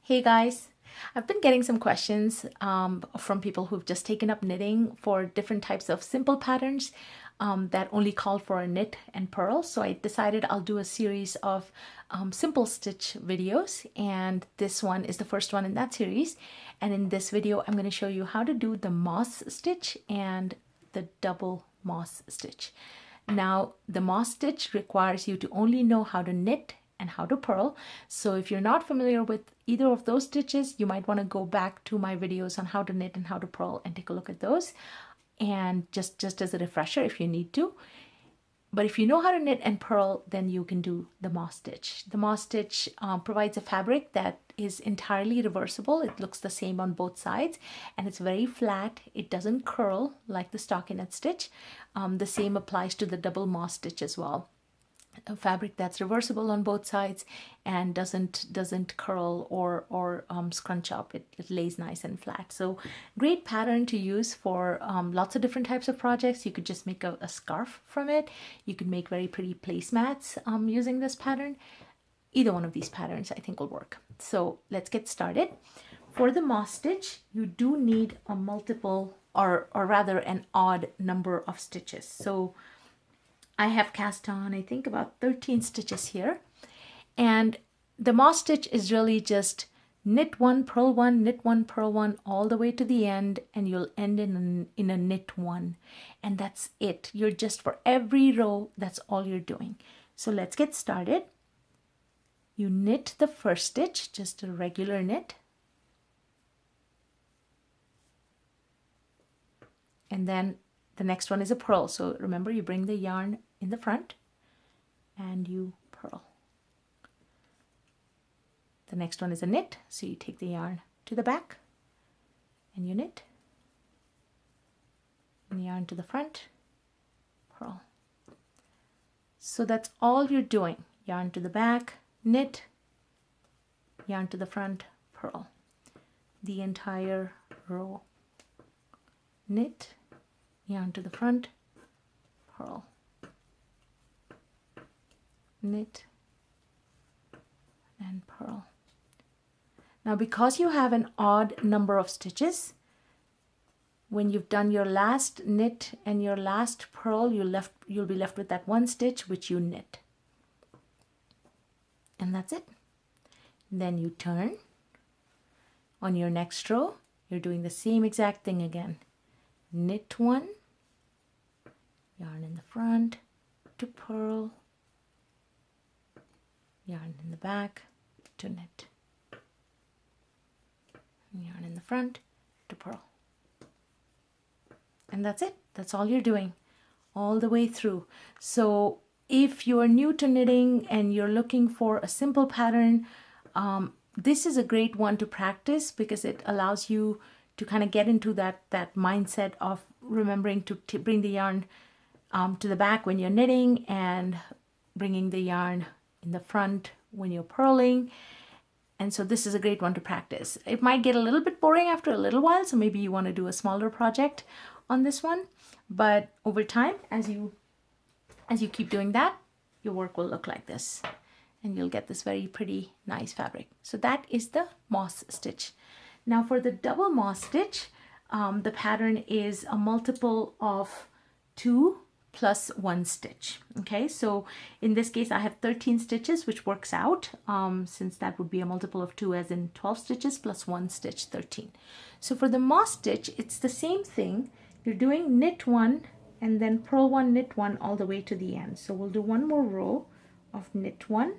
Hey guys, I've been getting some questions from people who've just taken up knitting for different types of simple patterns that only call for a knit and purl. So I decided I'll do a series of simple stitch videos, and this one is the first one in that series. And in this video, I'm going to show you how to do the moss stitch and the double moss stitch. Now, the moss stitch requires you to only know how to knit and how to purl. So if you're not familiar with either of those stitches, you might want to go back to my videos on how to knit and how to purl and take a look at those. And just as a refresher if you need to. But if you know how to knit and purl, then you can do the moss stitch. The moss stitch provides a fabric that is entirely reversible. It looks the same on both sides, and it's very flat. It doesn't curl like the stockinette stitch. The same applies to the double moss stitch as well. A fabric that's reversible on both sides and doesn't curl or scrunch up. It lays nice and flat. So great pattern to use for lots of different types of projects. You could just make a scarf from it. You could make very pretty placemats using this pattern. Either one of these patterns I think will work. So let's get started. For the moss stitch, you do need a multiple or rather an odd number of stitches. So I have cast on, I think, about 13 stitches here. And the moss stitch is really just knit one, purl one, knit one, purl one, all the way to the end, and you'll end in a knit one. And that's it. You're just, for every row, that's all you're doing. So let's get started. You knit the first stitch, just a regular knit. And then the next one is a purl. So remember, you bring the yarn in the front and you purl. The next one is a knit. So you take the yarn to the back and you knit. And yarn to the front, purl. So that's all you're doing. Yarn to the back, knit, yarn to the front, purl. The entire row. Knit, yarn to the front, purl, knit, and purl. Now, because you have an odd number of stitches, when you've done your last knit and your last purl, you'll be left with that one stitch which you knit. And that's it. Then you turn. On your next row, you're doing the same exact thing again. Knit one, yarn in the front to purl, yarn in the back to knit, yarn in the front to purl. And that's it. That's all you're doing all the way through. So if you're new to knitting and you're looking for a simple pattern, this is a great one to practice because it allows you to kind of get into that mindset of remembering to bring the yarn to the back when you're knitting and bringing the yarn in the front when you're purling. And so this is a great one to practice. It might get a little bit boring after a little while, so maybe you want to do a smaller project on this one. But over time, as you keep doing that, your work will look like this. And you'll get this very pretty, nice fabric. So that is the moss stitch. Now for the double moss stitch, the pattern is a multiple of 2 plus 1 stitch. Okay, so in this case I have 13 stitches, which works out since that would be a multiple of 2, as in 12 stitches plus 1 stitch, 13. So for the moss stitch, it's the same thing. You're doing knit 1 and then purl 1, knit 1 all the way to the end. So we'll do one more row of knit 1,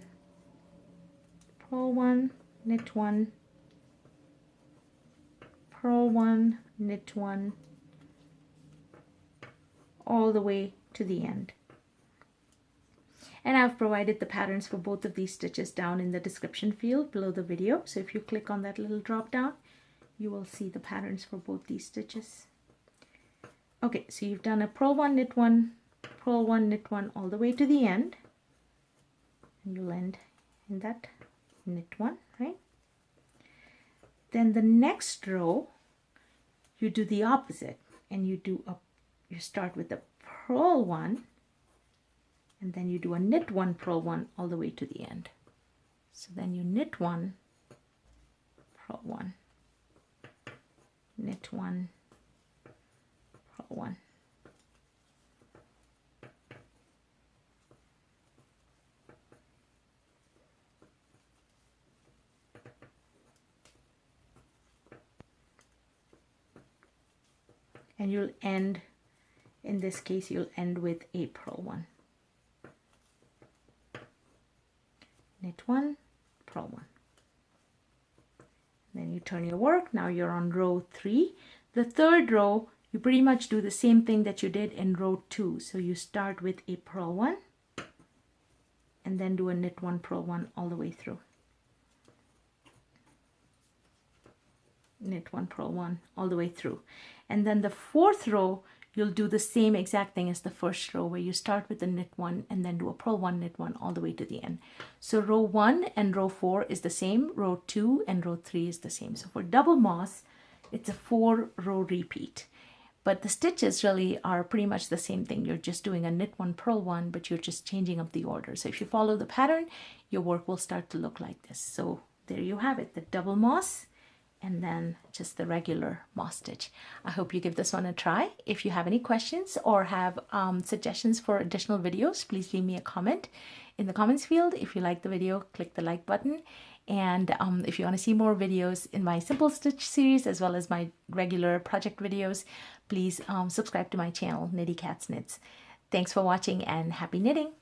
purl 1, knit 1, purl 1, knit 1, all the way to the end. And I've provided the patterns for both of these stitches down in the description field below the video. So if you click on that little drop down, you will see the patterns for both these stitches. Okay, so you've done a purl 1, knit 1, purl 1, knit 1 all the way to the end. And you'll end in that knit 1, right? Then the next row, you do the opposite, and you start with a purl 1, and then you do a knit 1, purl 1 all the way to the end. So then you knit 1, 1, knit 1, purl 1. And you'll end, in this case, you'll end with a purl 1. Knit 1, purl 1. Then you turn your work. Now you're on row 3. The third row, you pretty much do the same thing that you did in row 2. So you start with a purl 1 and then do a knit 1, purl 1 all the way through. Knit 1, purl 1 all the way through. And then the fourth row, you'll do the same exact thing as the first row, where you start with the knit 1 and then do a purl 1, knit 1 all the way to the end. So row 1 and row 4 is the same, row 2 and row 3 is the same. So for double moss, it's a 4-row repeat. But the stitches really are pretty much the same thing. You're just doing a knit 1, purl 1, but you're just changing up the order. So if you follow the pattern, your work will start to look like this. So there you have it, the double moss, and then just the regular moss stitch. I hope you give this one a try. If you have any questions or have suggestions for additional videos, please leave me a comment in the comments field. If you like the video, click the like button. And if you want to see more videos in my simple stitch series as well as my regular project videos, please subscribe to my channel, Knittycat's Knits. Thanks for watching and happy knitting!